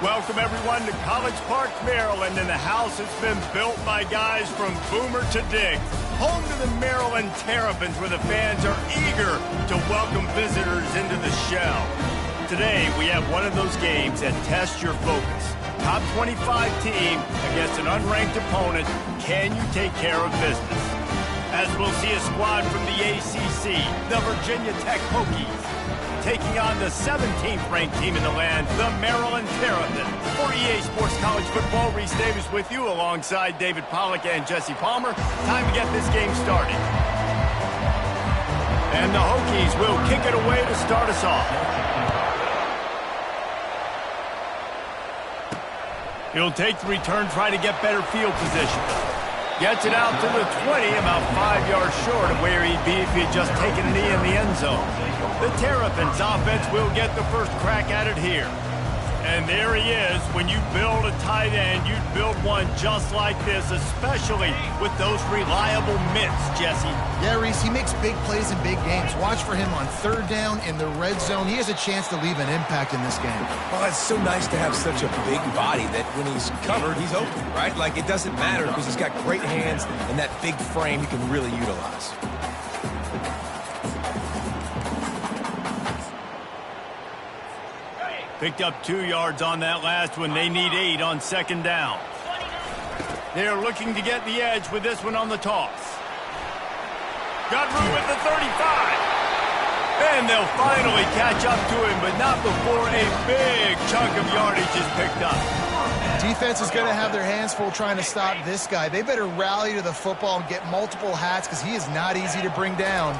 Welcome, everyone, to College Park, Maryland, and the house has been built by guys from Boomer to Diggs. Home to the Maryland Terrapins, where the fans are eager to welcome visitors into the shell. Today, we have one of those games that tests your focus. Top 25 team against an unranked opponent. Can you take care of business? As we'll see a squad from the ACC, the Virginia Tech Hokies, taking on the 17th ranked team in the land, the Maryland Terrapins. For EA Sports College Football, Reese Davis with you alongside David Pollack and Jesse Palmer. Time to get this game started. And the Hokies will kick it away to start us off. He'll take the return, try to get better field position. Gets it out to the 20, about 5 yards short of where he'd be if he'd just taken a knee in the end zone. The Terrapins offense will get the first crack at it here. And there he is. When you build a tight end, you'd build one just like this, especially with those reliable mitts, Jesse. Yeah, Reese, he makes big plays in big games. Watch for him on third down in the red zone. He has a chance to leave an impact in this game. Well, it's so nice to have such a big body that when he's covered, he's open, right? Like, it doesn't matter because he's got great hands and that big frame he can really utilize. Picked up 2 yards on that last one. They need 8 on second down. They're looking to get the edge with this one on the toss. Got room at the 35. And they'll finally catch up to him, but not before a big chunk of yardage is picked up. Defense is going to have their hands full trying to stop this guy. They better rally to the football and get multiple hats because he is not easy to bring down.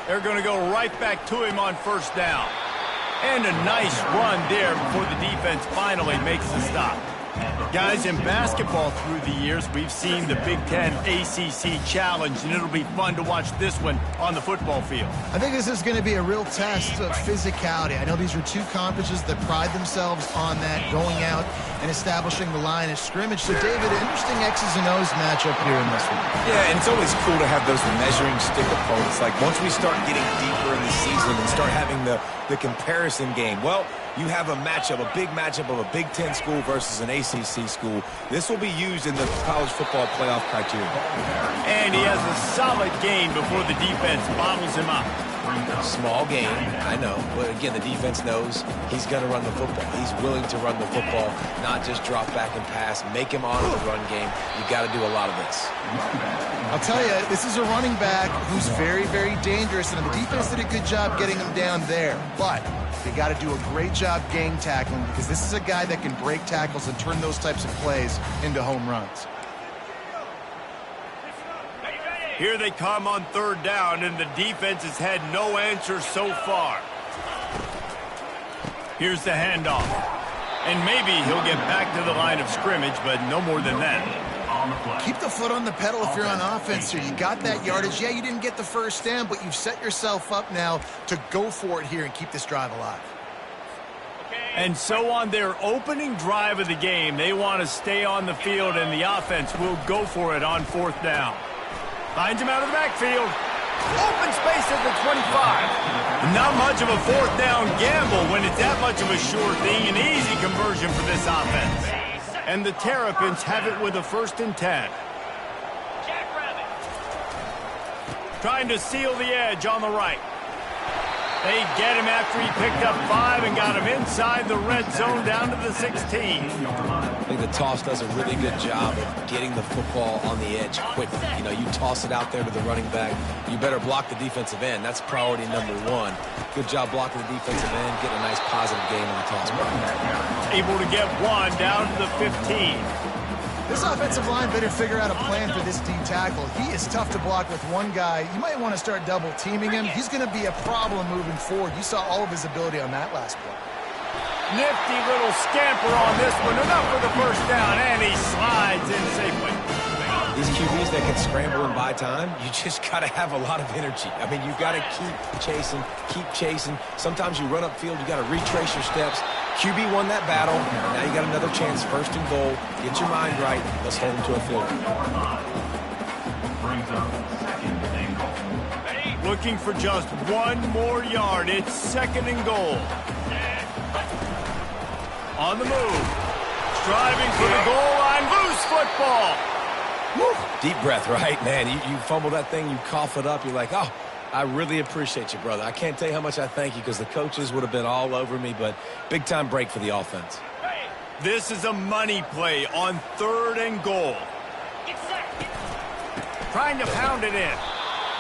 They're going to go right back to him on first down. And a nice run there before the defense finally makes the stop. Guys, in basketball through the years, we've seen the Big Ten ACC Challenge, and it'll be fun to watch this one on the football field. I think this is going to be a real test of physicality. I know these are two conferences that pride themselves on that, going out and establishing the line of scrimmage. So, David, interesting X's and O's matchup here in this one. Yeah, and it's always cool to have those measuring stick opponents. Like, once we start getting deeper in the season and start having the comparison game, well, you have a matchup, a big matchup of a Big Ten school versus an ACC school. This will be used in the college football playoff criteria. And he has a solid gain before the defense bottles him up. Small gain, I know. But again, the defense knows he's going to run the football. He's willing to run the football, not just drop back and pass, make him honor the run game. You got to do a lot of this. I'll tell you, this is a running back who's very, very dangerous, and the defense did a good job getting him down there. But they got to do a great job game tackling because this is a guy that can break tackles and turn those types of plays into home runs. Here they come on third down, and the defense has had no answers so far. Here's the handoff. And maybe he'll get back to the line of scrimmage, but no more than that. Keep the foot on the pedal if you're on offense here. You got that yardage. Yeah, you didn't get the first down, but you've set yourself up now to go for it here and keep this drive alive. And so on their opening drive of the game, they want to stay on the field, and the offense will go for it on fourth down. Finds him out of the backfield. Open space at the 25. Not much of a fourth down gamble when it's that much of a sure thing. An easy conversion for this offense. And the Terrapins have it with a 1st and 10. Trying to seal the edge on the right. They get him after he picked up 5 and got him inside the red zone down to the 16. I think the toss does a really good job of getting the football on the edge quickly. You know, you toss it out there to the running back. You better block the defensive end. That's priority number 1. Good job blocking the defensive end, getting a nice positive game on the toss. Able to get 1 down to the 15. This offensive line better figure out a plan for this D tackle. He is tough to block with one guy. You might want to start double teaming him. He's going to be a problem moving forward. You saw all of his ability on that last play. Nifty little scamper on this one. Enough for the first down, and he slides in safely. These QBs that can scramble and buy time, you just got to have a lot of energy. I mean, you got to keep chasing. Sometimes you run upfield, you got to retrace your steps. QB won that battle. Now you got another chance, 1st and goal. Get your mind right. Let's hold him to a field goal. Looking for just 1 more yard. It's 2nd and goal. On the move. Striving for the goal line. Loose football. Woo. Deep breath, right, man? You fumble that thing, you cough it up, you're like, oh, I really appreciate you, brother. I can't tell you how much I thank you because the coaches would have been all over me, but big-time break for the offense. This is a money play on 3rd and goal. Trying to pound it in.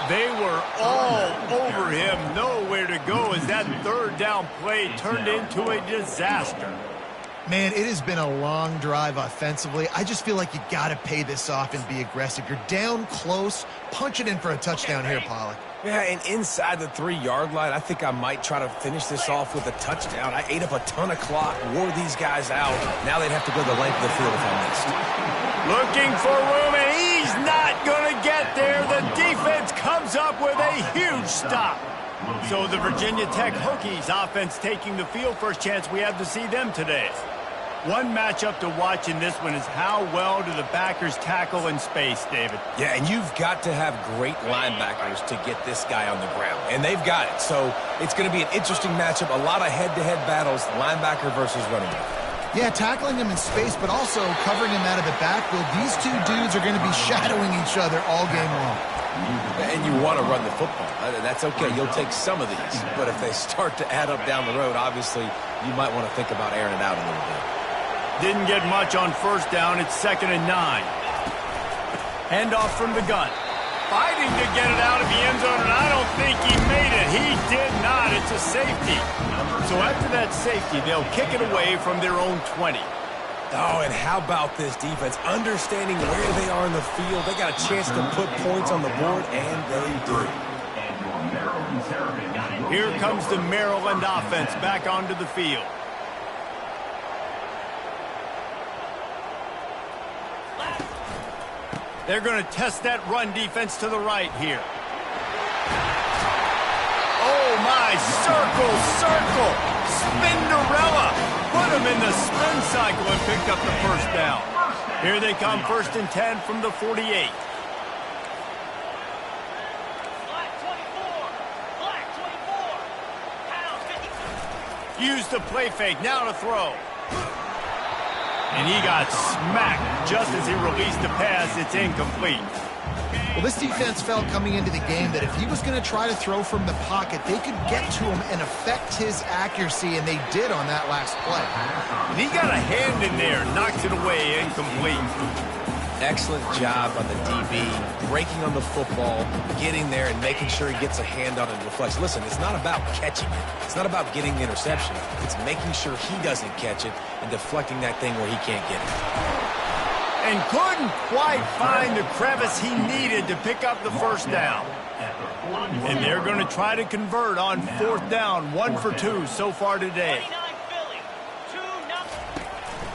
They were all over him. Nowhere to go as that 3rd down play turned into a disaster. Man, it has been a long drive offensively. I just feel like you got to pay this off and be aggressive. You're down close. Punch it in for a touchdown here, Pollock. Yeah, and inside the 3-yard line, I think I might try to finish this off with a touchdown. I ate up a ton of clock, wore these guys out. Now they'd have to go the length of the field if I missed. Looking for room, and he's not going to get there. The defense comes up with a huge stop. So the Virginia Tech Hokies offense taking the field. First chance we have to see them today. One matchup to watch in this one is how well do the backers tackle in space, David. Yeah, and you've got to have great linebackers to get this guy on the ground, and they've got it. So it's going to be an interesting matchup, a lot of head-to-head battles, linebacker versus running back. Yeah, tackling him in space, but also covering him out of the backfield. These two dudes are going to be shadowing each other all game long. And you want to run the football. That's okay. You'll take some of these. But if they start to add up down the road, obviously, you might want to think about airing it out a little bit. Didn't get much on 1st down. It's 2nd and 9. Handoff from the gun. Fighting to get it out of the end zone, and I don't think he made it. He did not. It's a safety. So after that safety, they'll kick it away from their own 20. Oh, and how about this defense? Understanding where they are in the field. They got a chance to put points on the board, and they do. Here comes the Maryland offense back onto the field. They're going to test that run defense to the right here. Oh, my. Circle, circle. Spinderella. Put him in the spin cycle and picked up the 1st down. Here they come, 1st and 10 from the 48. Use the play fake. Now to throw. And he got smacked just as he released the pass. It's incomplete. Well, this defense felt coming into the game that if he was going to try to throw from the pocket, they could get to him and affect his accuracy, and they did on that last play. And he got a hand in there, knocks it away, incomplete. Excellent job on the DB, breaking on the football, getting there and making sure he gets a hand on it and deflects. Listen, it's not about catching it. It's not about getting the interception. It's making sure he doesn't catch it and deflecting that thing where he can't get it. And couldn't quite find the crevice he needed to pick up the 1st down. And they're going to try to convert on 4th down, 1 for 2 so far today.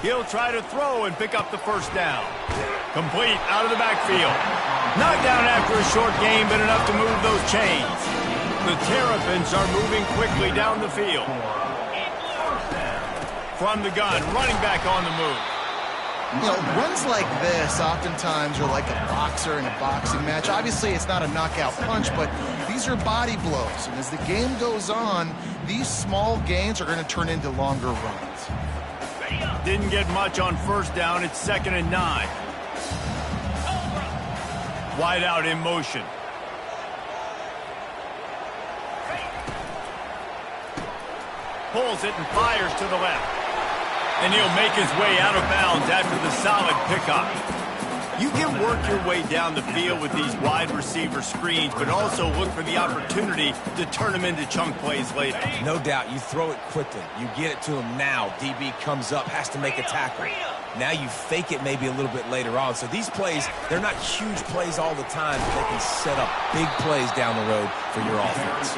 He'll try to throw and pick up the 1st down. Complete out of the backfield. Knocked down after a short game, but enough to move those chains. The Terrapins are moving quickly down the field. From the gun, running back on the move. You know, runs like this oftentimes are like a boxer in a boxing match. Obviously, it's not a knockout punch, but these are body blows. And as the game goes on, these small gains are going to turn into longer runs. Didn't get much on 1st down. It's 2nd and 9. Wide out in motion. Pulls it and fires to the left. And he'll make his way out of bounds after the solid pickup. You can work your way down the field with these wide receiver screens, but also look for the opportunity to turn them into chunk plays later. No doubt, you throw it quickly. You get it to him now. DB comes up, has to make a tackle. Now you fake it maybe a little bit later on. So these plays, they're not huge plays all the time, but they can set up big plays down the road for your offense.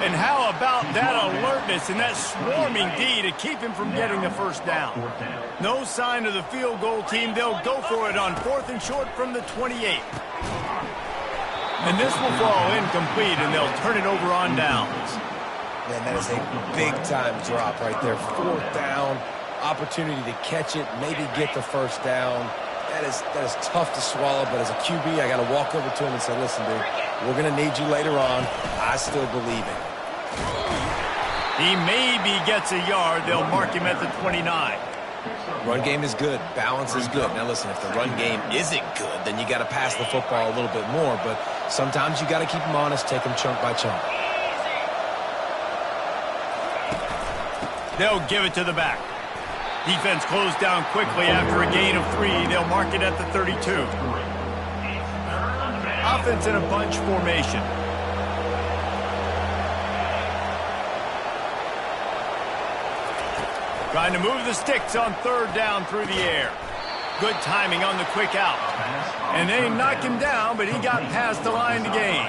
And how about that alertness and that swarming D to keep him from getting the 1st down? No sign of the field goal team. They'll go for it on 4th and short from the 28. And this will fall incomplete, and they'll turn it over on downs. Man, that is a big-time drop right there. 4th down. Opportunity to catch it, maybe get the 1st down. That is tough to swallow, but as a QB, I got to walk over to him and say, listen, dude, we're going to need you later on. I still believe it. He maybe gets a yard. They'll mark him at the 29. Run game is good. Balance is good. Now, listen, if the run game isn't good, then you got to pass the football a little bit more. But sometimes you got to keep them honest, take them chunk by chunk. They'll give it to the back. Defense closed down quickly after a gain of 3. They'll mark it at the 32. Offense in a bunch formation. Trying to move the sticks on 3rd down through the air. Good timing on the quick out. And they knocked him down, but he got past the line to gain.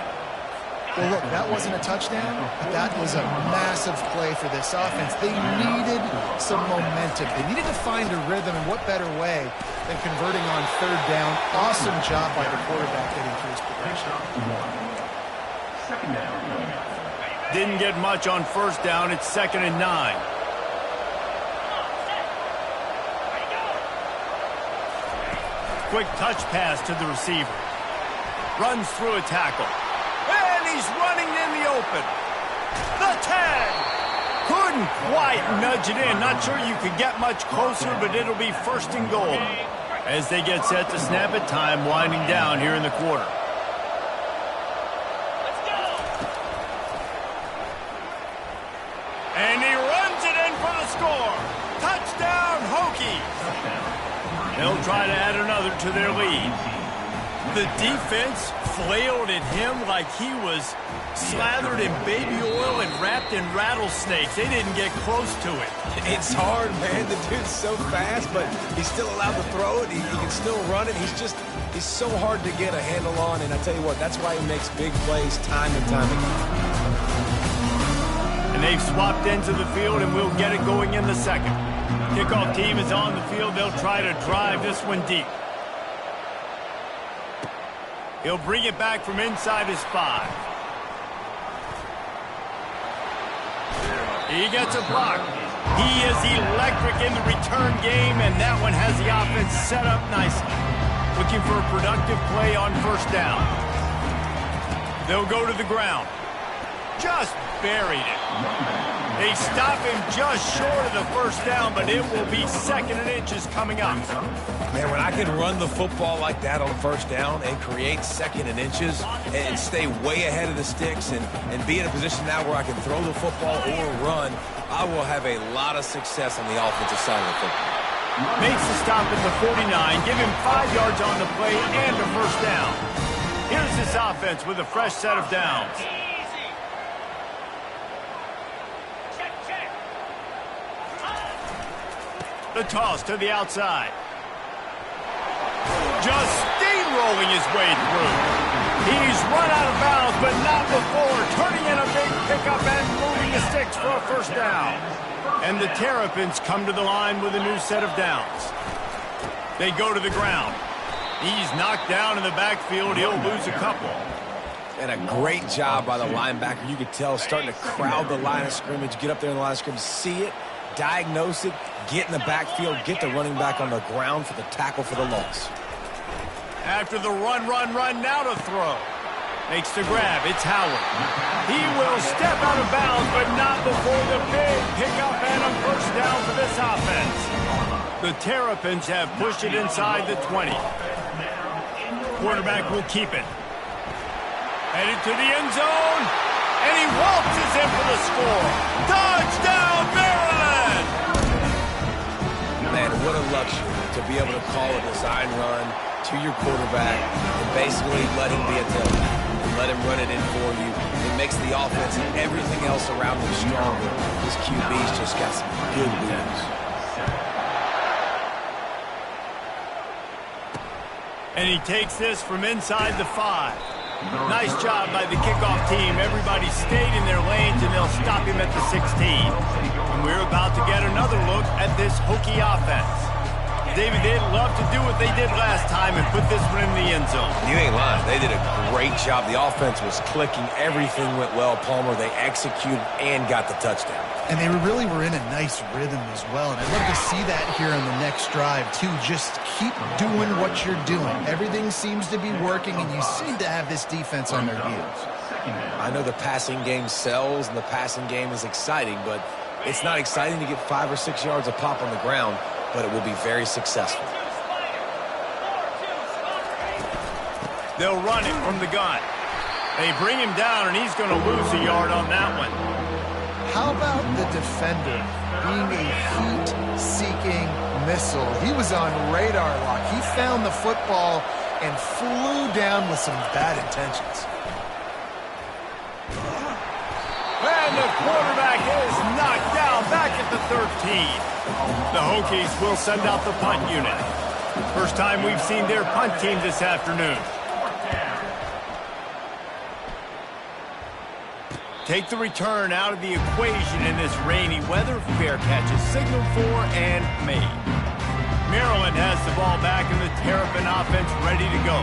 Well, look, that wasn't a touchdown, but that was a massive play for this offense. They needed some momentum. They needed to find a rhythm, and what better way than converting on 3rd down. Awesome job by the quarterback getting through his progression. Didn't get much on 1st down. It's 2nd and 9. Quick touch pass to the receiver. Runs through a tackle. And he's running in the open. The 10. Couldn't quite nudge it in. Not sure you could get much closer, but it'll be 1st and goal. As they get set to snap it, time winding down here in the quarter. And he runs it in for the score. Touchdown, Hokies. They'll try to add another to their lead. The defense flailed at him like he was slathered in baby oil and wrapped in rattlesnakes. They didn't get close to it. It's hard, man. The dude's so fast, but he's still allowed to throw it. He can still run it. He's so hard to get a handle on, and I tell you what, that's why he makes big plays time and time again. And they've swapped ends of the field, and we'll get it going in the 2nd. Kickoff team is on the field. They'll try to drive this one deep. He'll bring it back from inside his 5. He gets a block. He is electric in the return game, and that one has the offense set up nicely. Looking for a productive play on 1st down. They'll go to the ground. Just buried it. They stop him just short of the 1st down, but it will be 2nd and inches coming up. Man, when I can run the football like that on 1st down and create 2nd and inches and stay way ahead of the sticks and be in a position now where I can throw the football or run, I will have a lot of success on the offensive side of the football. Makes the stop at the 49. Give him 5 yards on the play and a 1st down. Here's this offense with a fresh set of downs. The toss to the outside. Just steamrolling his way through. He's run out of bounds, but not before. Turning in a big pickup and moving the sticks for a 1st down. And the Terrapins come to the line with a new set of downs. They go to the ground. He's knocked down in the backfield. He'll lose a couple. And a great job by the linebacker. You could tell starting to crowd the line of scrimmage, get up there in the line of scrimmage, see it, diagnose it, get in the backfield, get the running back on the ground for the tackle for the loss. After the run, now to throw. Makes the grab. It's Howard. He will step out of bounds, but not before the big pickup and a 1st down for this offense. The Terrapins have pushed it inside the 20. Quarterback will keep it. Headed to the end zone, and he waltzes in for the score. Touchdown, Maryland! Man, what a luxury to be able to call a design run to your quarterback and basically let him be a tailback. Let him run it in for you. It makes the offense and everything else around him stronger. This QB's just got some good moves. And he takes this from inside the 5. Nice job by the kickoff team. Everybody stayed in their lanes, and they'll stop him at the 16. And we're about to get another look at this Hokie offense. David, they'd love to do what they did last time and put this one in the end zone. You ain't lying. They did a great job. The offense was clicking. Everything went well, Palmer. They executed and got the touchdown. And they really were in a nice rhythm as well. And I'd love to see that here on the next drive, too. Just keep doing what you're doing. Everything seems to be working, and you seem to have this defense on their heels. I know the passing game sells and the passing game is exciting, but it's not exciting to get 5 or 6 yards a pop on the ground, but it will be very successful. They'll run it from the gun. They bring him down, and he's going to lose a yard on that one. How about the defender being a heat-seeking missile? He was on radar lock. He found the football and flew down with some bad intentions. And the quarterback is knocked down back at the 13. The Hokies will send out the punt unit. First time we've seen their punt team this afternoon. Take the return out of the equation in this rainy weather. Fair catch is signaled for and made. Maryland has the ball back and the Terrapin offense ready to go.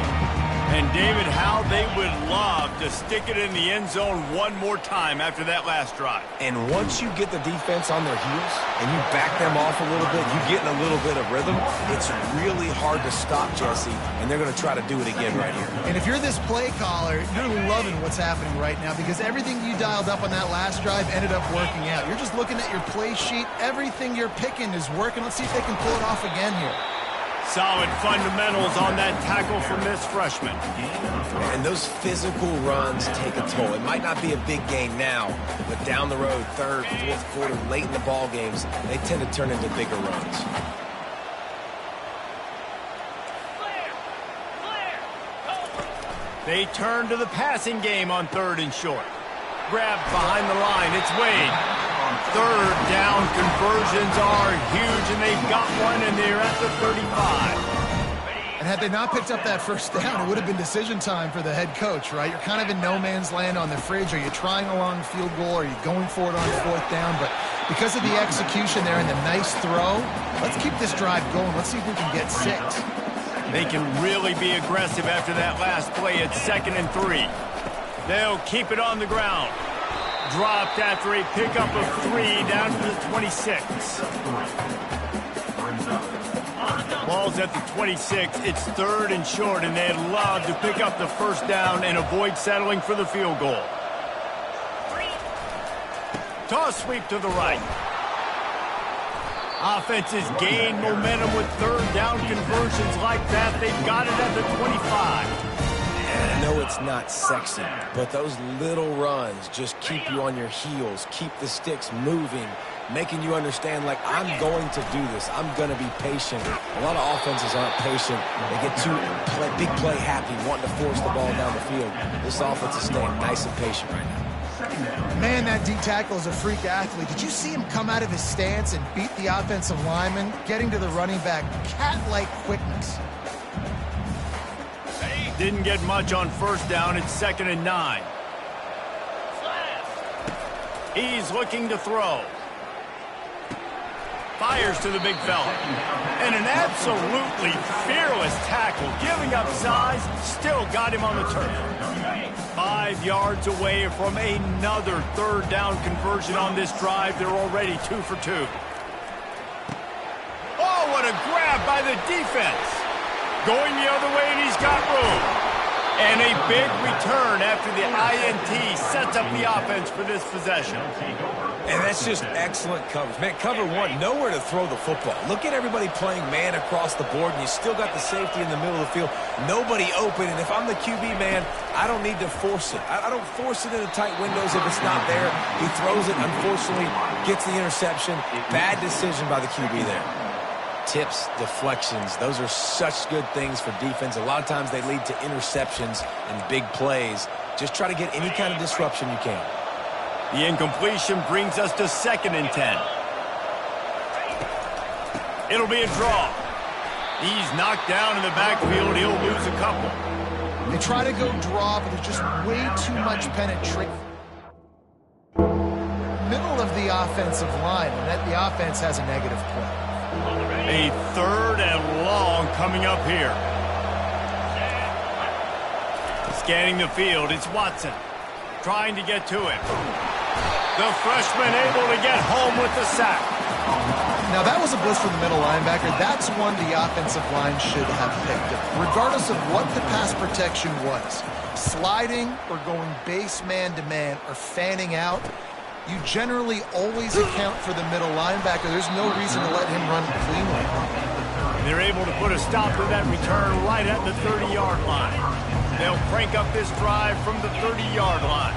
And David, how they would love to stick it in the end zone one more time after that last drive. And once you get the defense on their heels and you back them off a little bit, you get in a little bit of rhythm, it's really hard to stop, Jesse, and they're going to try to do it again right here. And if you're this play caller, you're loving what's happening right now because everything you dialed up on that last drive ended up working out. You're just looking at your play sheet. Everything you're picking is working. Let's see if they can pull it off again here. Solid fundamentals on that tackle from this freshman. And those physical runs take a toll. It might not be a big game now, but down the road, third, fourth quarter, late in the ball games, they tend to turn into bigger runs. They turn to the passing game on 3rd and short. Grabbed behind the line. It's Wade. 3rd down conversions are huge, and they've got one, and they're at the 35. And had they not picked up that first down, it would have been decision time for the head coach, right? You're kind of in no man's land on the fridge. Are you trying a long field goal? Are you going for it on 4th down? But because of the execution there and the nice throw, let's keep this drive going. Let's see if we can get 6. They can really be aggressive after that last play at 2nd and 3. They'll keep it on the ground. Dropped after a pickup of 3 down to the 26. Ball's at the 26. It's 3rd and short, and they'd love to pick up the first down and avoid settling for the field goal. Toss sweep to the right. Offenses gain momentum with 3rd down conversions like that. They've got it at the 25. I know it's not sexy, but those little runs just keep you on your heels, keep the sticks moving, making you understand, like, I'm going to do this. I'm going to be patient. A lot of offenses aren't patient. They get too big play happy, wanting to force the ball down the field. This offense is staying nice and patient right now. Man, that D tackle is a freak athlete. Did you see him come out of his stance and beat the offensive lineman, getting to the running back? Cat-like quickness. Didn't get much on 1st down. It's 2nd and 9. He's looking to throw. Fires to the big fella. And an absolutely fearless tackle. Giving up size, still got him on the turf. 5 yards away from another 3rd down conversion on this drive. They're already 2 for 2. Oh, what a grab by the defense. Going the other way, and he's got room. And a big return after the INT sets up the offense for this possession. And that's just excellent coverage. Man, cover 1, nowhere to throw the football. Look at everybody playing man across the board, and you still got the safety in the middle of the field. Nobody open, and if I'm the QB, man, I don't need to force it. I don't force it into tight windows if it's not there. He throws it, unfortunately, gets the interception. Bad decision by the QB there. Tips, deflections, those are such good things for defense. A lot of times they lead to interceptions and big plays. Just try to get any kind of disruption you can. The incompletion brings us to 2nd and 10. It'll be a draw. He's knocked down in the backfield. He'll lose a couple. They try to go draw, but there's just way too much penetration. Middle of the offensive line, and the offense has a negative play. A 3rd and long coming up here. Scanning the field, it's Watson. Trying to get to him. The freshman able to get home with the sack. Now, that was a blitz from the middle linebacker. That's one the offensive line should have picked up, regardless of what the pass protection was. sliding or going base man-to-man or fanning out, you generally always account for the middle linebacker. There's no reason to let him run cleanly. And they're able to put a stop to that return right at the 30-yard line. They'll crank up this drive from the 30-yard line.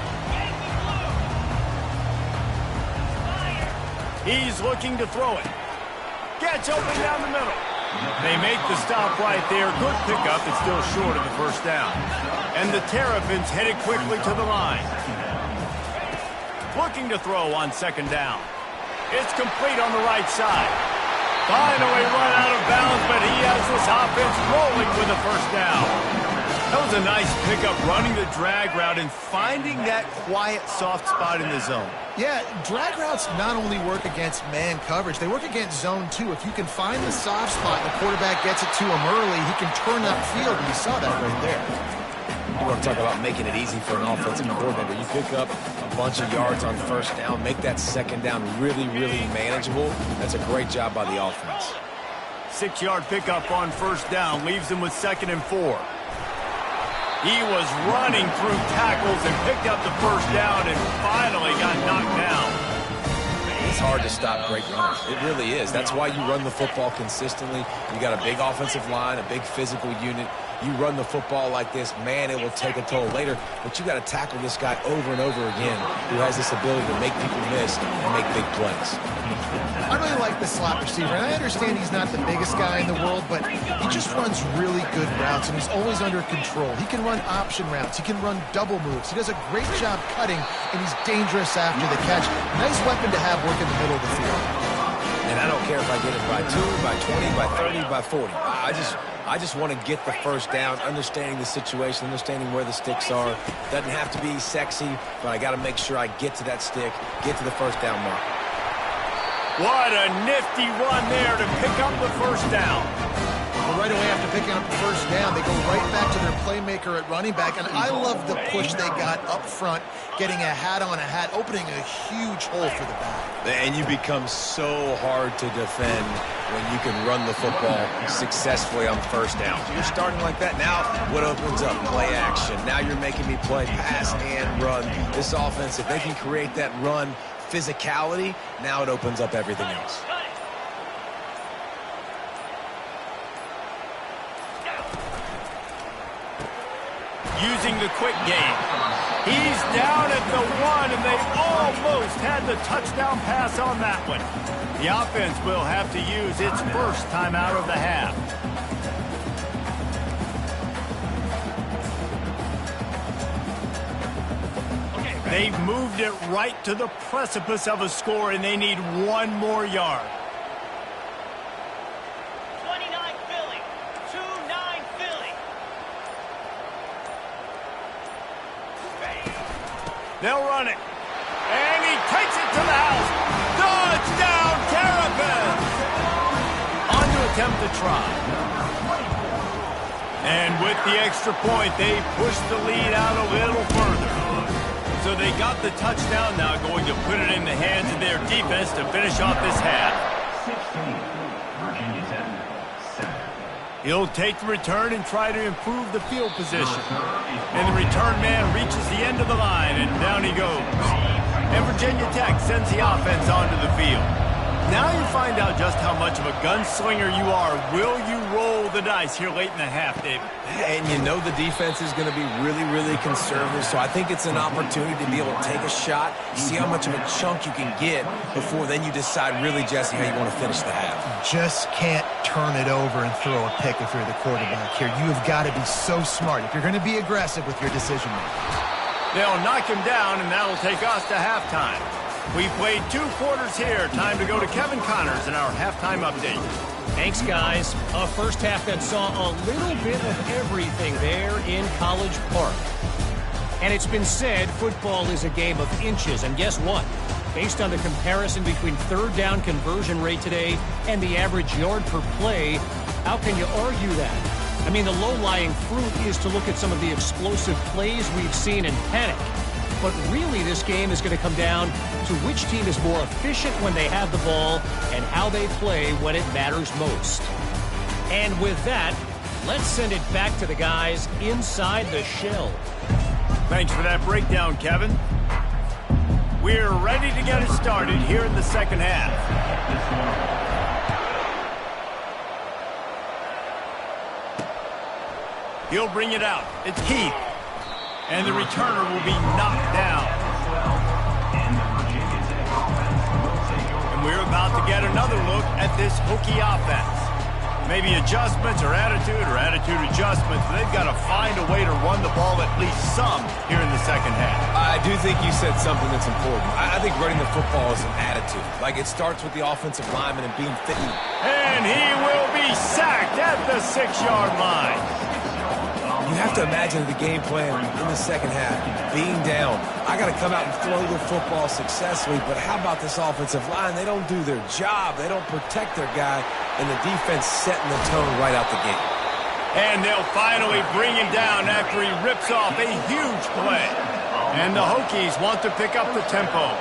He's looking to throw it. Gets open down the middle. They make the stop right there. Good pickup. It's still short of the first down. And the Terrapins headed quickly to the line. Looking to throw on second down. It's complete on the right side. Finally run out of bounds, but he has this offense rolling with a first down. That was a nice pickup, running the drag route and finding that quiet, soft spot in the zone. Yeah, drag routes not only work against man coverage, they work against zone too. If you can find the soft spot and the quarterback gets it to him early, he can turn upfield, and you saw that right there. You want to talk about making it easy for an offensive coordinator. You pick up a bunch of yards on first down, make that second down really, really manageable. That's a great job by the offense. 6-yard pickup on first down leaves him with 2nd and 4. He was running through tackles and picked up the first down and finally got knocked down. It's hard to stop great runners. It really is. That's why you run the football consistently. You got a big offensive line, a big physical unit. You run the football like this, man, it will take a toll later. But you got to tackle this guy over and over again who has this ability to make people miss and make big plays. I really like the slot receiver, and I understand he's not the biggest guy in the world, but he just runs really good routes, and he's always under control. He can run option routes. He can run double moves. He does a great job cutting, and he's dangerous after the catch. Nice weapon to have work in the middle of the field. And I don't care if I get it by 2, by 20, by 30, by 40. I just want to get the first down, understanding the situation, understanding where the sticks are. Doesn't have to be sexy, but I got to make sure I get to that stick, get to the first down mark. What a nifty run there to pick up the first down. Well, right away after picking up the first down, they go right back to their playmaker at running back, and I love the push they got up front, getting a hat on a hat, opening a huge hole for the back. And you become so hard to defend when you can run the football successfully on first down. You're starting like that. Now, what opens up? Play action. Now you're making me play pass and run. This offense, if they can create that run physicality, now it opens up everything else. Using the quick game. He's down at the 1, and they almost had the touchdown pass on that one. The offense will have to use its first timeout of the half. They've moved it right to the precipice of a score, and they need 1 more yard. 29 Philly, 2-9 Philly. They'll run it. And he takes it to the house. Touchdown, Terrapins! On to attempt the try. And with the extra point, they push the lead out a little further. So they got the touchdown, now going to put it in the hands of their defense to finish off this half. He'll take the return and try to improve the field position. And the return man reaches the end of the line, and down he goes. And Virginia Tech sends the offense onto the field. Now you find out just how much of a gunslinger you are. Will you roll the dice here late in the half, David? And you know the defense is going to be really, really conservative, so I think it's an opportunity to be able to take a shot, see how much of a chunk you can get before then you decide really, Jesse, how you want to finish the half. Just can't turn it over and throw a pick if you're the quarterback here. You have got to be so smart if you're going to be aggressive with your decision-making. They'll knock him down, and that'll take us to halftime. We've played 2 quarters here. Time to go to Kevin Connors in our halftime update. Thanks, guys. A first half that saw a little bit of everything there in College Park. And it's been said football is a game of inches. And guess what? Based on the comparison between third down conversion rate today and the average yard per play, how can you argue that? I mean, the low-lying fruit is to look at some of the explosive plays we've seen in panic. But really, this game is going to come down to which team is more efficient when they have the ball and how they play when it matters most. And with that, let's send it back to the guys inside the shell. Thanks for that breakdown, Kevin. We're ready to get it started here in the second half. He'll bring it out. It's Heath. And the returner will be knocked down. And we're about to get another look at this Hokie offense. Maybe adjustments or attitude adjustments. But they've got to find a way to run the ball at least some here in the second half. I do think you said something that's important. I think running the football is an attitude. Like, it starts with the offensive lineman and being fit. And he will be sacked at the 6-yard line. You have to imagine the game plan in the second half, being down. I got to come out and throw the football successfully, but how about this offensive line? They don't do their job. They don't protect their guy, and the defense setting the tone right out the gate. And they'll finally bring him down after he rips off a huge play. And the Hokies want to pick up the tempo.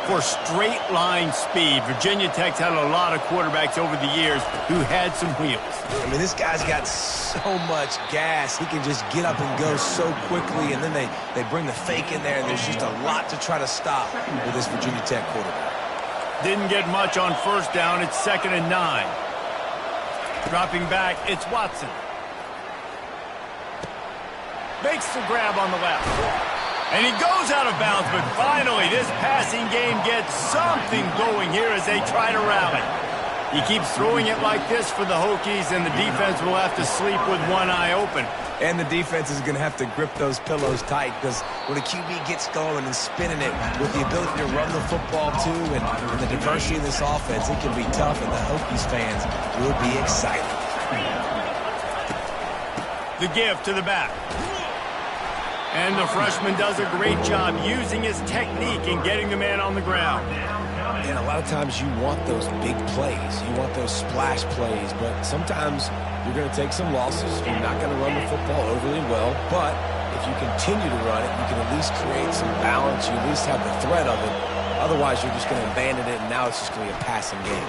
For straight line speed, Virginia Tech's had a lot of quarterbacks over the years who had some wheels. I mean, this guy's got so much gas. He can just get up and go so quickly, and then they bring the fake in there, and there's just a lot to try to stop with this Virginia Tech quarterback. Didn't get much on first down. It's 2nd and 9. Dropping back, it's Watson. Makes the grab on the left. And he goes out of bounds, but finally this passing game gets something going here as they try to rally. He keeps throwing it like this for the Hokies, and the defense will have to sleep with one eye open. And the defense is going to have to grip those pillows tight, because when a QB gets going and spinning it with the ability to run the football too and the diversity of this offense, it can be tough, and the Hokies fans will be excited. The give to the back. And the freshman does a great job using his technique and getting the man on the ground. And a lot of times you want those big plays. You want those splash plays, but sometimes you're going to take some losses. You're not going to run the football overly well, but if you continue to run it, you can at least create some balance. You at least have the threat of it. Otherwise, you're just going to abandon it, and now it's just going to be a passing game.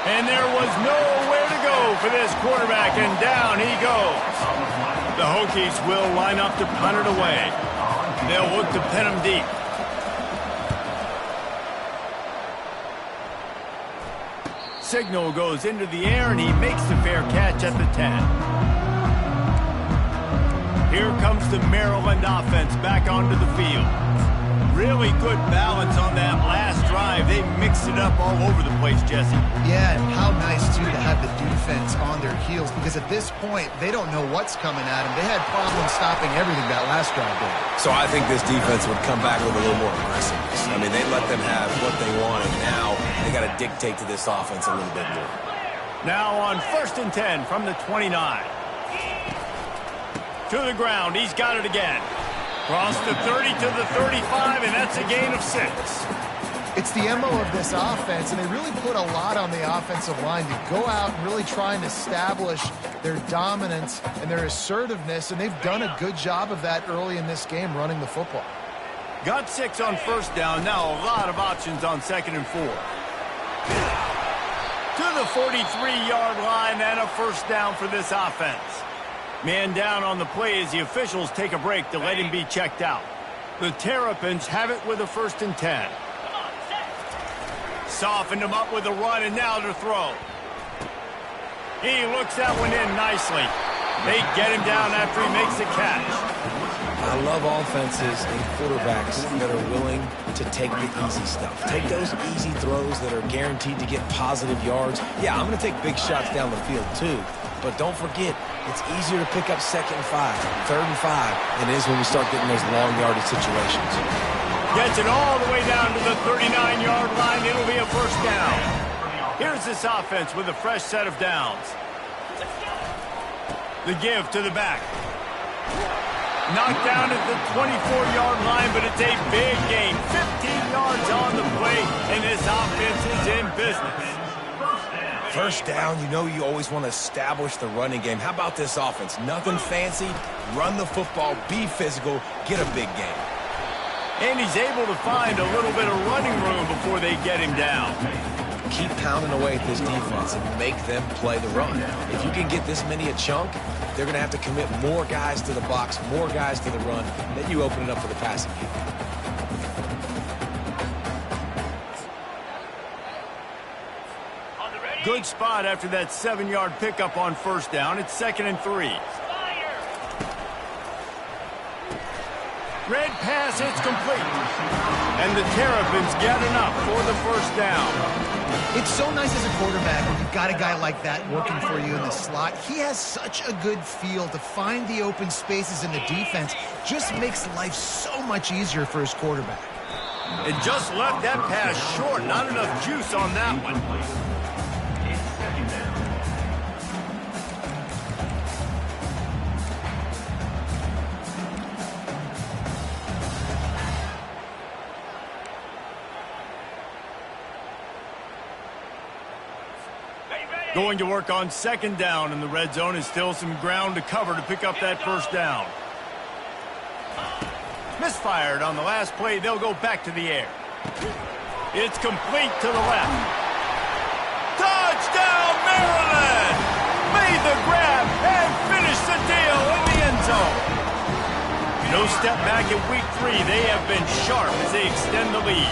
And there was nowhere to go for this quarterback, and down he goes. The Hokies will line up to punt it away. They'll look to pin him deep. Signal goes into the air, and he makes the fair catch at the 10. Here comes the Maryland offense back onto the field. Really good balance on that last drive. They mixed it up all over the place, Jesse. Yeah, and how nice, too, to have the defense on their heels, because at this point, they don't know what's coming at them. They had problems stopping everything that last drive did. So I think this defense would come back with a little more aggressiveness. I mean, they let them have what they want, and now they got to dictate to this offense a little bit more. Now on 1st and 10 from the 29. To the ground. He's got it again. Cross the 30 to the 35, and that's a gain of 6. It's the MO of this offense, and they really put a lot on the offensive line to go out and really try and establish their dominance and their assertiveness, and they've done a good job of that early in this game running the football. Got 6 on first down. Now a lot of options on 2nd and 4. To the 43-yard line and a first down for this offense. Man down on the play as the officials take a break to let him be checked out. The Terrapins have it with a 1st and 10. Softened him up with a run, and now to throw. He looks that one in nicely. They get him down after he makes the catch. I love offenses and quarterbacks that are willing to take the easy stuff. Take those easy throws that are guaranteed to get positive yards. Yeah, I'm going to take big shots down the field too. But don't forget, it's easier to pick up 2nd and 5, 3rd and 5 than it is when we start getting those long yardage situations. Gets it all the way down to the 39-yard line. It'll be a first down. Here's this offense with a fresh set of downs. The give to the back. Knocked down at the 24-yard line, but it's a big game. 15 yards on the play, and this offense is in business. First down, you know you always want to establish the running game. How about this offense? Nothing fancy. Run the football, be physical, get a big game. And he's able to find a little bit of running room before they get him down. keep pounding away at this defense and make them play the run. If you can get this many a chunk, they're going to have to commit more guys to the box, more guys to the run, then you open it up for the passing game. Good spot after that 7-yard pickup on first down. It's 2nd and 3. Red pass, it's complete. And the Terrapins get enough for the first down. It's so nice as a quarterback when you've got a guy like that working for you in the slot. He has such a good feel to find the open spaces in the defense. Just makes life so much easier for his quarterback. And just left that pass short. Not enough juice on that one. Going to work on 2nd down in the red zone. Is still some ground to cover to pick up that first down. Misfired on the last play. They'll go back to the air. It's complete to the left. Touchdown, Maryland! Made the grab and finished the deal in the end zone. No step back in week 3. They have been sharp as they extend the lead.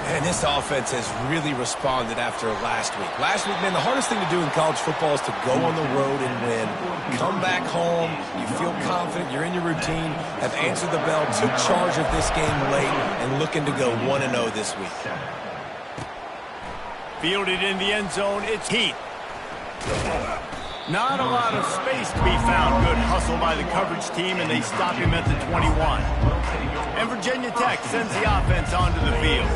And this offense has really responded after last week. Last week, man, the hardest thing to do in college football is to go on the road and win. Come back home, you feel confident, you're in your routine, have answered the bell, took charge of this game late, and looking to go 1-0 this week. Fielded in the end zone, it's Heath. Not a lot of space to be found. Good hustle by the coverage team, and they stop him at the 21. And Virginia Tech sends the offense onto the field.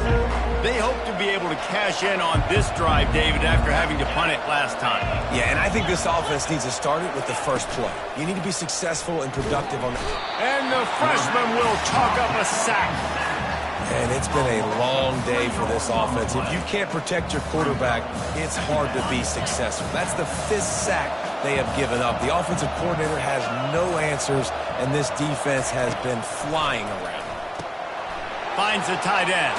They hope to be able to cash in on this drive, David, after having to punt it last time. Yeah, and I think this offense needs to start it with the first play. You need to be successful and productive on that. And the freshman will chalk up a sack. And it's been a long day for this offense. If you can't protect your quarterback, it's hard to be successful. That's the 5th sack they have given up. The offensive coordinator has no answers, and this defense has been flying around. Finds the tight end.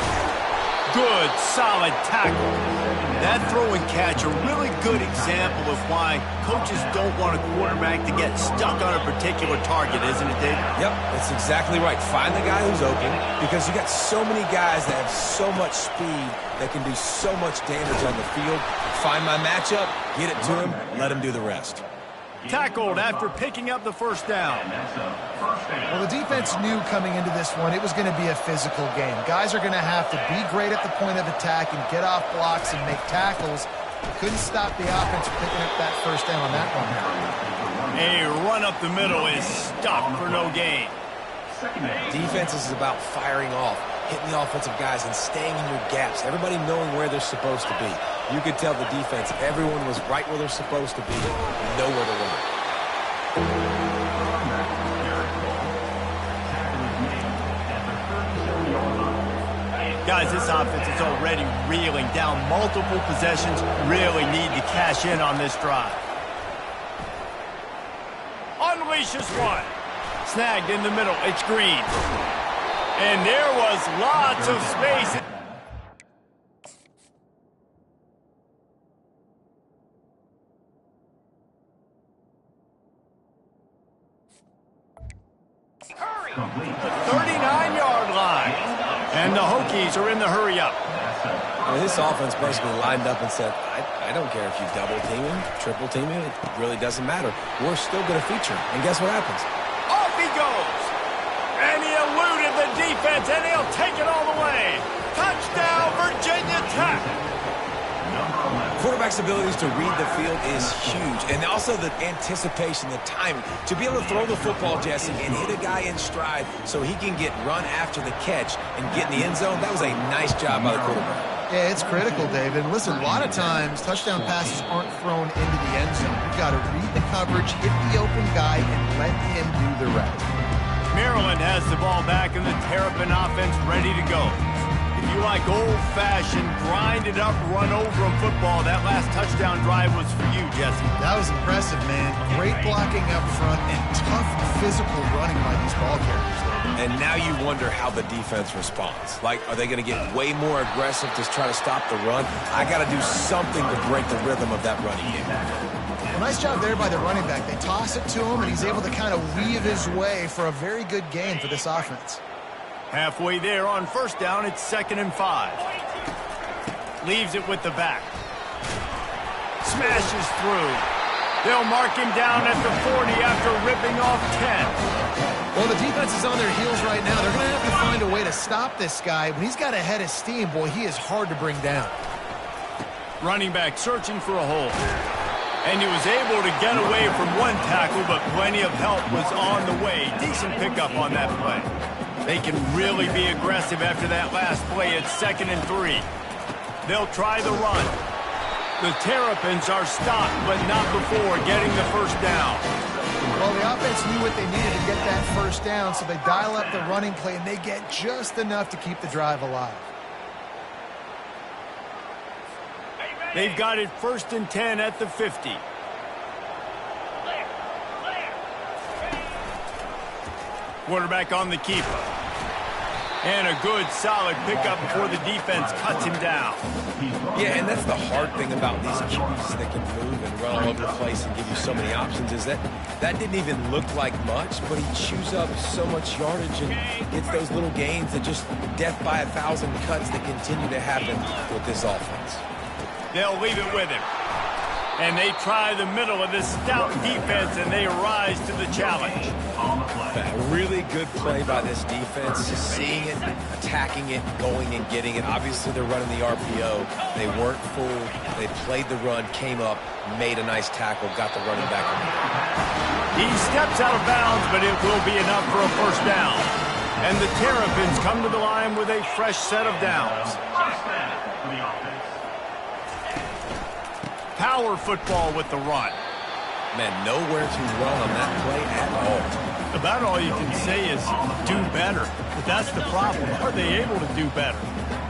Good, solid tackle. That throw and catch, a really good example of why coaches don't want a quarterback to get stuck on a particular target, isn't it, Dave? Yep, that's exactly right. Find the guy who's open, because you got so many guys that have so much speed that can do so much damage on the field. Find my matchup, get it to him, let him do the rest. Tackled after picking up the first down. Well, the defense knew coming into this one it was going to be a physical game. Guys are going to have to be great at the point of attack and get off blocks and make tackles. They couldn't stop the offense from picking up that first down on that one. A run up the middle is stopped for no gain. Defense is about firing off, hitting the offensive guys and staying in your gaps. Everybody knowing where they're supposed to be. You could tell the defense, everyone was right where they're supposed to be, nowhere to run. Guys, this offense is already reeling down multiple possessions. Really need to cash in on this drive. Unleashes one. Snagged in the middle. It's Green. And there was lots of space. The 39-yard line. And the Hokies are in the hurry-up. This offense basically lined up and said, I don't care if you double team him, triple team him, it really doesn't matter. We're still going to feature him. And guess what happens? Off he goes. And he eluded the defense, and he'll take it all the way. Touchdown, Virginia Tech. Quarterback's abilities to read the field is huge. And also the anticipation, the timing. To be able to throw the football, Jesse, and hit a guy in stride so he can get run after the catch and get in the end zone, that was a nice job by the quarterback. Yeah, it's critical, David. And listen, a lot of times touchdown passes aren't thrown into the end zone. You've got to read the coverage, hit the open guy, and let him do the rest. Maryland has the ball back, and the Terrapin offense ready to go. If if you like old-fashioned, grind-it-up, run-over-'em football, that last touchdown drive was for you, Jesse. That was impressive, man. Great blocking up front and tough physical running by these ball carriers. And now you wonder how the defense responds. Like, are they going to get way more aggressive to try to stop the run? I got to do something to break the rhythm of that running game. Well, nice job there by the running back. They toss it to him, and he's able to kind of weave his way for a very good gain for this offense. Halfway there on first down, it's 2nd and 5. Leaves it with the back. Smashes through. They'll mark him down at the 40 after ripping off 10. Well, the defense is on their heels right now. They're going to have to find a way to stop this guy. When he's got a head of steam, boy, he is hard to bring down. Running back searching for a hole. And he was able to get away from one tackle, but plenty of help was on the way. Decent pickup on that play. They can really be aggressive after that last play. It's 2nd and 3. They'll try the run. The Terrapins are stopped, but not before getting the first down. Well, the offense knew what they needed to get that first down, so they dial up the running play, and they get just enough to keep the drive alive. They've got it 1st and 10 at the 50. Quarterback on the keeper. And a good, solid pickup before the defense cuts him down. Yeah, and that's the hard thing about these QBs that can move and run all over the place and give you so many options is that didn't even look like much, but he chews up so much yardage and gets those little gains that just death by 1,000 cuts that continue to happen with this offense. They'll leave it with him. And they try the middle of this stout defense, and they rise to the challenge. A really good play by this defense, seeing it, attacking it, going and getting it. Obviously, they're running the RPO. They weren't fooled. They played the run, came up, made a nice tackle, got the running back. He steps out of bounds, but it will be enough for a first down. And the Terrapins come to the line with a fresh set of downs. Power football with the run. Man, nowhere to run on that play at all. About all you can say is do better. But that's the problem. Are they able to do better?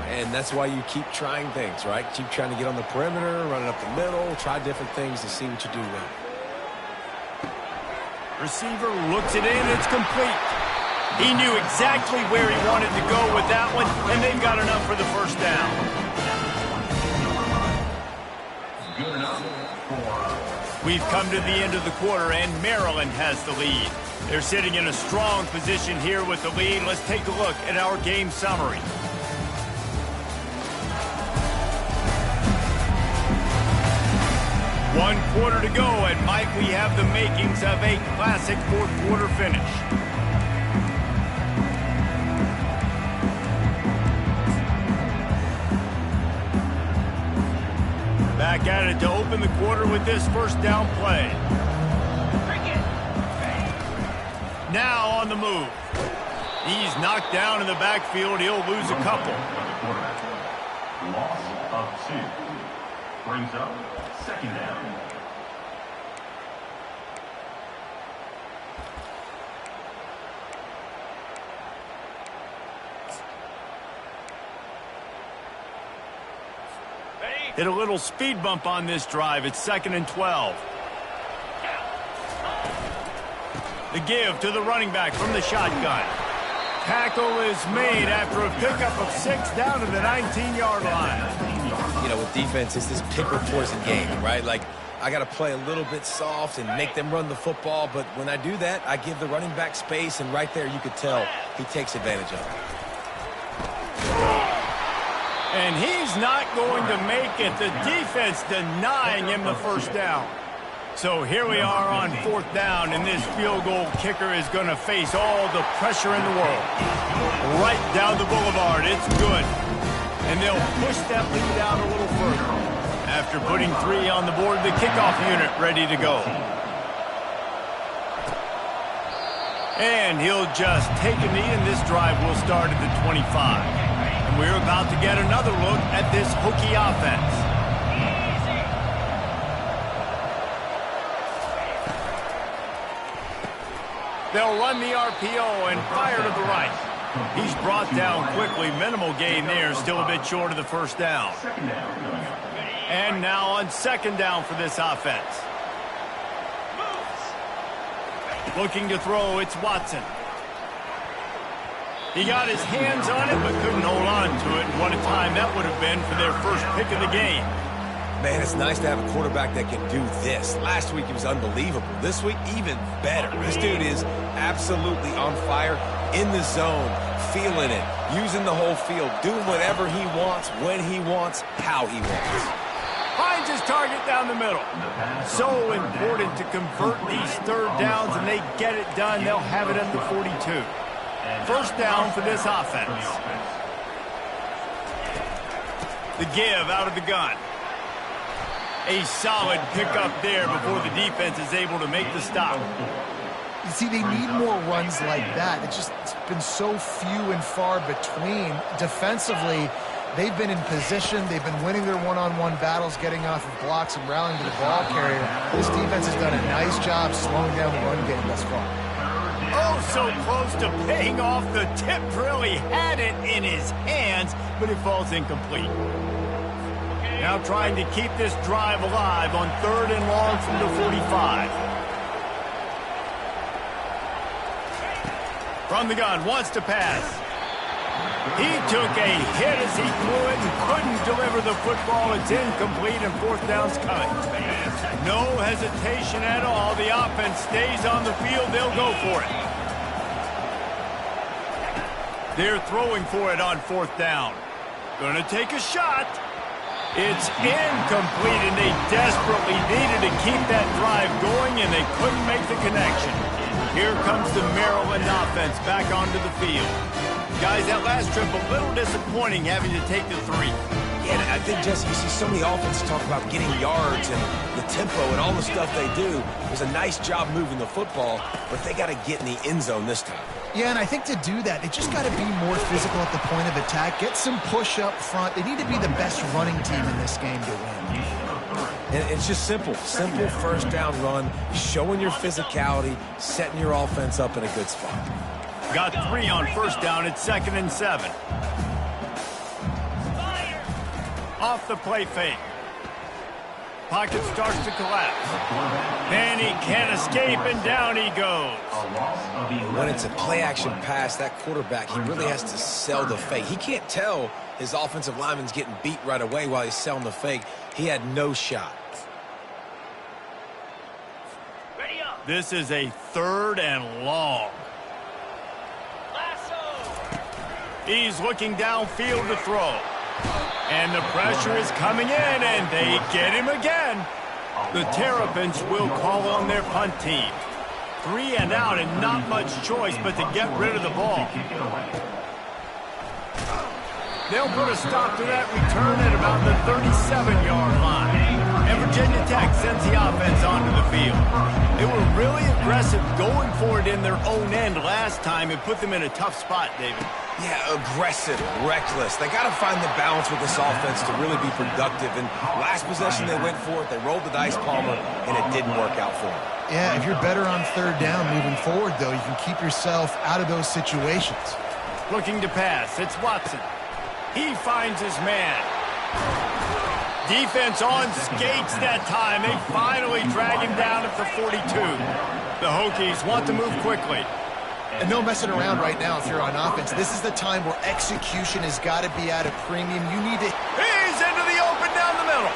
And that's why you keep trying things, right? Keep trying to get on the perimeter, running up the middle, try different things to see what you do well. Receiver looks it in. It's complete. He knew exactly where he wanted to go with that one, and they've got enough for the first down. We've come to the end of the quarter, and Maryland has the lead. They're sitting in a strong position here with the lead. Let's take a look at our game summary. One quarter to go, and Mike, we have the makings of a classic fourth quarter finish. Back at it to open the quarter with this first down play. Now on the move. He's knocked down in the backfield. He'll lose a couple. Loss of 2. Brings up 2nd down. Hit a little speed bump on this drive. It's 2nd and 12. The give to the running back from the shotgun. Tackle is made after a pickup of 6 down to the 19-yard line. You know, with defense, it's this pick or poison game, right? Like, I got to play a little bit soft and make them run the football, but when I do that, I give the running back space, and right there you could tell he takes advantage of it. And he's not going to make it. The defense denying him the first down. So here we are on 4th down, and this field goal kicker is going to face all the pressure in the world. Right down the boulevard. It's good. And they'll push that lead out a little further. After putting 3 on the board, the kickoff unit ready to go. And he'll just take a knee, and this drive will start at the 25. And we're about to get another look at this Hokie offense. They'll run the RPO and fire to the right. He's brought down quickly. Minimal gain there. Still a bit short of the first down. And now on second down for this offense. Looking to throw, it's Watson. He got his hands on it, but couldn't hold on to it. What a time that would have been for their first pick of the game. Man, it's nice to have a quarterback that can do this. Last week, he was unbelievable. This week, even better. This dude is absolutely on fire, in the zone, feeling it, using the whole field, doing whatever he wants, when he wants, how he wants. Finds his target down the middle. So important to convert these third downs, and they get it done. They'll have it at the 42. First down for this offense. The give out of the gun. A solid pickup there before the defense is able to make the stop. You see, they need more runs like that. It's been so few and far between. Defensively, they've been in position. They've been winning their one-on-one battles, getting off of blocks and rallying to the ball carrier. This defense has done a nice job slowing down the run game thus far. Oh, so close to paying off. The tip drill. He had it in his hands, but it falls incomplete. Now trying to keep this drive alive on third and long from the 45. From the gun, wants to pass. He took a hit as he threw it and couldn't deliver the football. It's incomplete and fourth down's coming. No hesitation at all. The offense stays on the field. They'll go for it. They're throwing for it on fourth down. Gonna take a shot. It's incomplete, and they desperately needed to keep that drive going, and they couldn't make the connection. Here comes the Maryland offense back onto the field. Guys, that last trip, a little disappointing having to take the 3. Yeah, I think, Jesse, you see so many offenses talk about getting yards and the tempo and all the stuff they do. It was a nice job moving the football, but they got to get in the end zone this time. Yeah, and I think to do that, they just got to be more physical at the point of attack, get some push up front. They need to be the best running team in this game to win. And it's just simple first down run, showing your physicality, setting your offense up in a good spot. Got 3 on first down. It's 2nd and 7. Off the play fake. Pocket starts to collapse. And he can't escape, and down he goes. When it's a play-action pass, that quarterback, he really has to sell the fake. He can't tell his offensive lineman's getting beat right away while he's selling the fake. He had no shot. Ready up. This is a 3rd and long. Lasso. He's looking downfield to throw. And the pressure is coming in, and they get him again. The Terrapins will call on their punt team. 3 and out, and not much choice but to get rid of the ball. They'll put a stop to that return at about the 37-yard line. And Virginia Tech sends the offense onto the field. They were really aggressive going for it in their own end last time and put them in a tough spot, David. Yeah, aggressive, reckless. They got to find the balance with this offense to really be productive. And last possession they went for it, they rolled the dice, Palmer, and it didn't work out for them. Yeah, if you're better on third down moving forward, though, you can keep yourself out of those situations. Looking to pass, it's Watson. He finds his man. Defense on skates that time. They finally drag him down at the 42. The Hokies want to move quickly. And no messing around right now if you're on offense. This is the time where execution has got to be at a premium. You need to... He's into the open down the middle.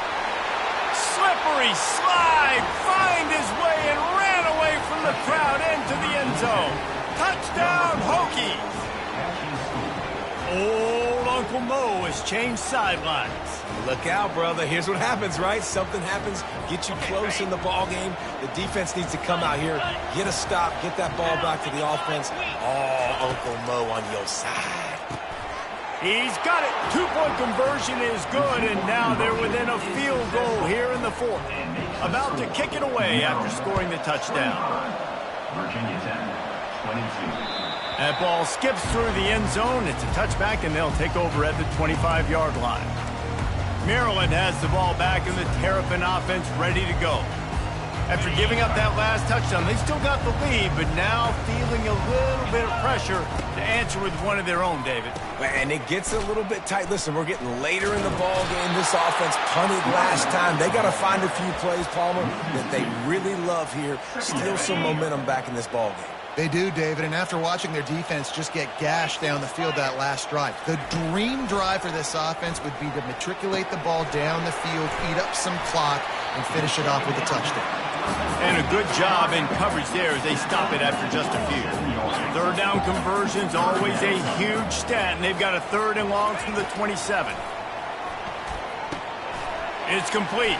Slippery slide. Find his way and ran away from the crowd into the end zone. Touchdown, Hokies. Old Uncle Mo has changed sidelines. Look out, brother. Here's what happens, right? Something happens, get you close in the ball game. The defense needs to come out here, get a stop, get that ball back to the offense. Oh, Uncle Mo on your side. He's got it. 2-point conversion is good, and now they're within a field goal here in the 4th. About to kick it away after scoring the touchdown. Virginia Tech, 22. That ball skips through the end zone. It's a touchback, and they'll take over at the 25-yard line. Maryland has the ball back, and the Terrapin offense ready to go. After giving up that last touchdown, they still got the lead, but now feeling a little bit of pressure to answer with one of their own, David. And it gets a little bit tight. Listen, we're getting later in the ball game. This offense punted last time. They got to find a few plays, Palmer, that they really love here. Steal some momentum back in this ball game. They do, David, and after watching their defense just get gashed down the field that last drive, the dream drive for this offense would be to matriculate the ball down the field, eat up some clock, and finish it off with a touchdown. And a good job in coverage there as they stop it after just a few. Third down conversions, always a huge stat, and they've got a 3rd and long from the 27. It's complete.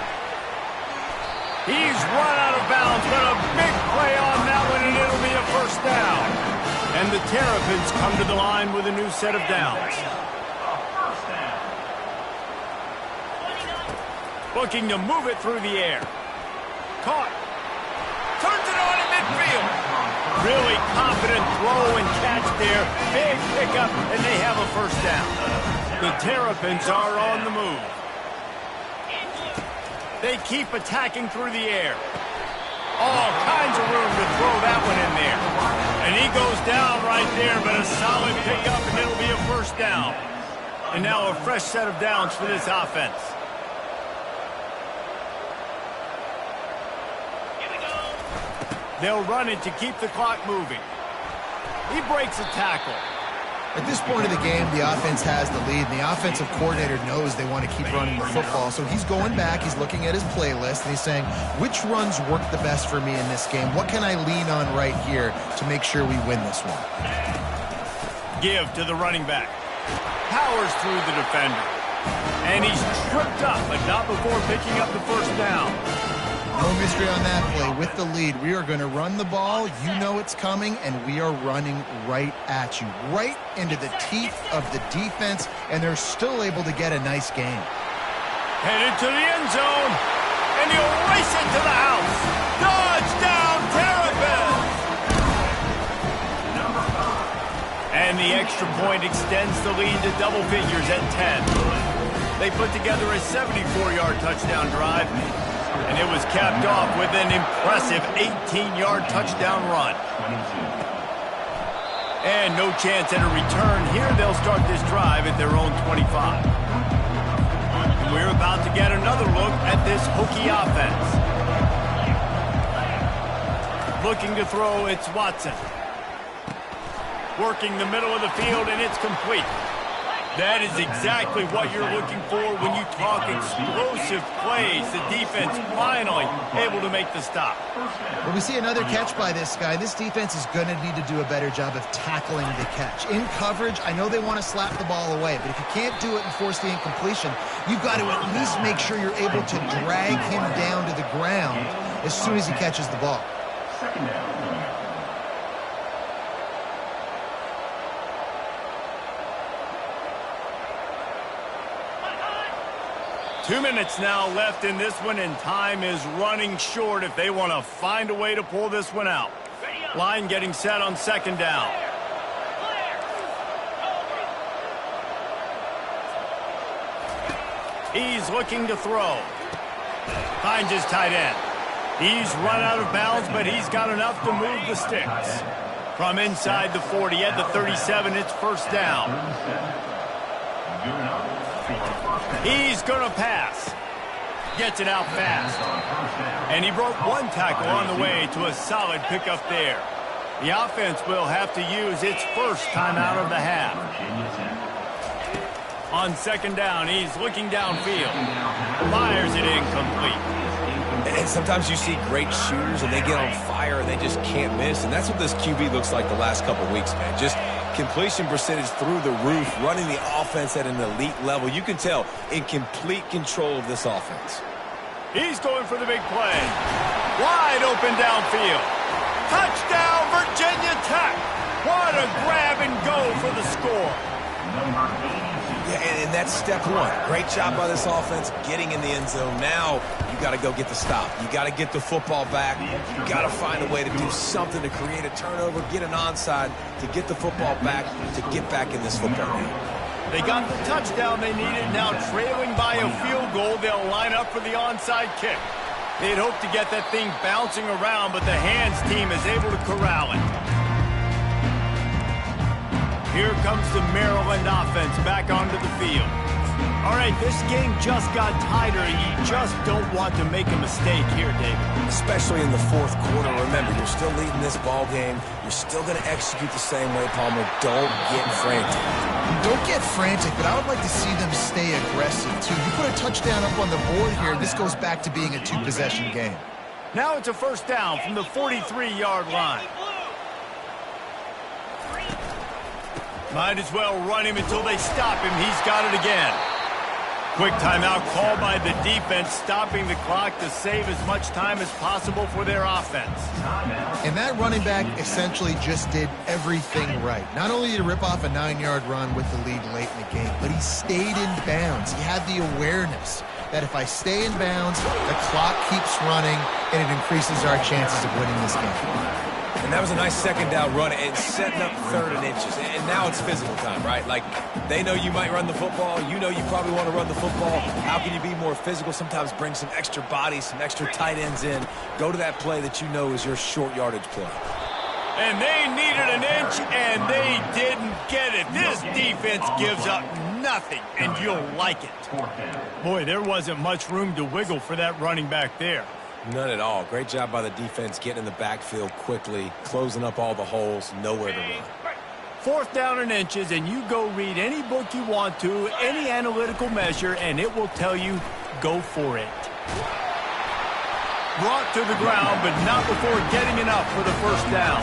He's run out of bounds, but a big play on that one, and it'll be a 1st down. And the Terrapins come to the line with a new set of downs. Looking to move it through the air. Caught. Turns it on in midfield. Really confident throw and catch there. Big pickup, and they have a 1st down. The Terrapins are on the move. They keep attacking through the air. All kinds of room to throw that one in there. And he goes down right there, but a solid pickup, and it'll be a 1st down. And now a fresh set of downs for this offense. They'll run it to keep the clock moving. He breaks a tackle. At this point of the game, the offense has the lead, and the offensive coordinator knows they want to keep running the football. So he's going back, he's looking at his playlist, and he's saying, which runs work the best for me in this game? What can I lean on right here to make sure we win this one? Give to the running back. Powers through the defender. And he's tripped up, but not before picking up the 1st down. No mystery on that play. With the lead, we are going to run the ball. You know it's coming, and we are running right at you, right into the teeth of the defense, and they're still able to get a nice game. Headed to the end zone, and he'll race it to the house. Touchdown, Terrapins! And the extra point extends the lead to double figures at 10. They put together a 74-yard touchdown drive, and it was capped off with an impressive 18-yard touchdown run. And no chance at a return here. They'll start this drive at their own 25. And we're about to get another look at this Hokie offense. Looking to throw, it's Watson. Working the middle of the field, and it's complete. That is exactly what you're looking for when you talk explosive plays. The defense finally able to make the stop. Well, we see another catch by this guy. This defense is going to need to do a better job of tackling the catch. In coverage, I know they want to slap the ball away, but if you can't do it and force the incompletion, you've got to at least make sure you're able to drag him down to the ground as soon as he catches the ball. 2nd down. 2 minutes now left in this one, and time is running short if they want to find a way to pull this one out. Line getting set on 2nd down. He's looking to throw. Finds his tight end. He's run out of bounds, but he's got enough to move the sticks. From inside the 40 at the 37, it's 1st down. He's going to pass. Gets it out fast. And he broke one tackle on the way to a solid pickup there. The offense will have to use its 1st timeout of the half. On 2nd down, he's looking downfield. Fires it incomplete. And sometimes you see great shooters and they get on fire and they just can't miss. And that's what this QB looks like the last couple weeks, man. Just completion percentage through the roof, running the offense at an elite level. You can tell in complete control of this offense. He's going for the big play. Wide open downfield. Touchdown, Virginia Tech. What a grab and go for the score. Yeah, and that's step one. Great job by this offense getting in the end zone. Now you got to go get the stop. You got to get the football back. You got to find a way to do something to create a turnover, get an onside, to get the football back, to get back in this football game. They got the touchdown they needed. Now trailing by a field goal, they'll line up for the onside kick. They'd hope to get that thing bouncing around, but the hands team is able to corral it. Here comes the Maryland offense back onto the field. All right, this game just got tighter, and you just don't want to make a mistake here, David. Especially in the fourth quarter. Remember, you're still leading this ball game. You're still going to execute the same way, Palmer. Don't get frantic. Don't get frantic, but I would like to see them stay aggressive, too. You put a touchdown up on the board here, and this goes back to being a two-possession game. Now it's a first down from the 43-yard line. Might as well run him until they stop him. He's got it again. Quick timeout called by the defense, stopping the clock to save as much time as possible for their offense. And that running back essentially just did everything right. Not only did he rip off a 9-yard run with the lead late in the game, but he stayed in bounds. He had the awareness that if I stay in bounds, the clock keeps running, and it increases our chances of winning this game. And that was a nice second down run and setting up 3rd and inches. And now it's physical time, right? Like, they know you might run the football. You know you probably want to run the football. How can you be more physical? Sometimes bring some extra bodies, some extra tight ends in. Go to that play that you know is your short yardage play. And they needed an inch, and they didn't get it. This defense gives up nothing, and you'll like it. Boy, there wasn't much room to wiggle for that running back there. None at all. Great job by the defense getting in the backfield quickly, closing up all the holes, nowhere to run. 4th down and inches, and you go read any book you want to, any analytical measure, and it will tell you, go for it. Brought to the ground, but not before getting enough for the first down.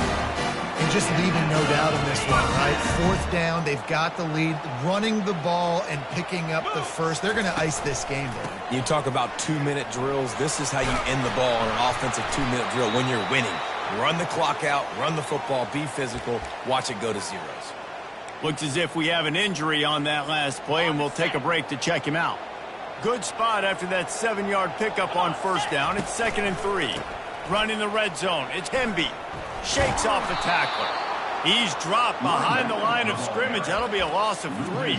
And just leaving no doubt in this one, right? 4th down, they've got the lead, running the ball and picking up the first. They're going to ice this game, David. You talk about 2-minute drills. This is how you end the ball on an offensive 2-minute drill when you're winning. Run the clock out, run the football, be physical, watch it go to zeros. Looks as if we have an injury on that last play, and we'll take a break to check him out. Good spot after that 7-yard pickup on first down. It's 2nd and 3. Running the red zone. It's Hemby. Shakes off the tackler. He's dropped behind the line of scrimmage. That'll be a loss of 3.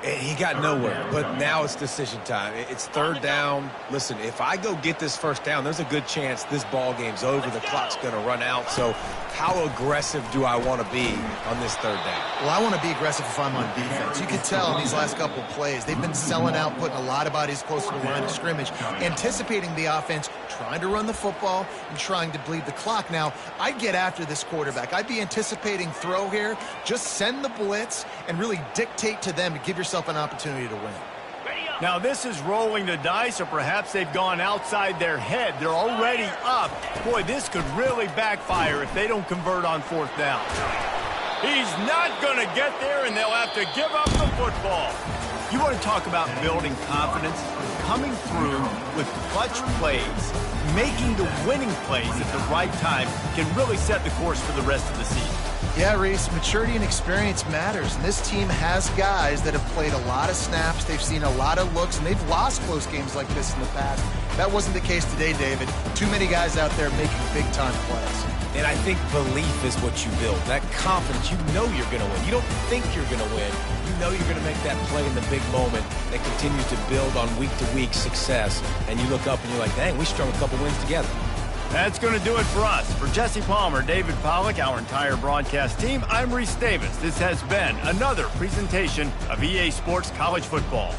He got nowhere, but now it's decision time. It's 3rd down. Listen, if I go get this first down, there's a good chance this ball game's over. The clock's going to run out. So how aggressive do I want to be on this 3rd down? Well, I want to be aggressive if I'm on defense. You can tell in these last couple of plays, they've been selling out, putting a lot of bodies close to the line of scrimmage, anticipating the offense, trying to run the football, and trying to bleed the clock. Now, I'd get after this quarterback. I'd be anticipating throw here. Just send the blitz and really dictate to them to give yourself an opportunity to win. Now, this is rolling the dice, or perhaps they've gone outside their head. They're already up. Boy, this could really backfire if they don't convert on 4th down. He's not going to get there, and they'll have to give up the football. You want to talk about building confidence? Coming through with clutch plays, making the winning plays at the right time can really set the course for the rest of the season. Yeah, Reese, maturity and experience matters, and this team has guys that have played a lot of snaps, they've seen a lot of looks, and they've lost close games like this in the past. That wasn't the case today, David. Too many guys out there making big-time plays. And I think belief is what you build. That confidence, you know you're going to win. You don't think you're going to win. You know you're going to make that play in the big moment that continues to build on week-to-week success. And you look up and you're like, dang, we strung a couple wins together. That's going to do it for us. For Jesse Palmer, David Pollack, our entire broadcast team, I'm Reese Davis. This has been another presentation of EA Sports College Football.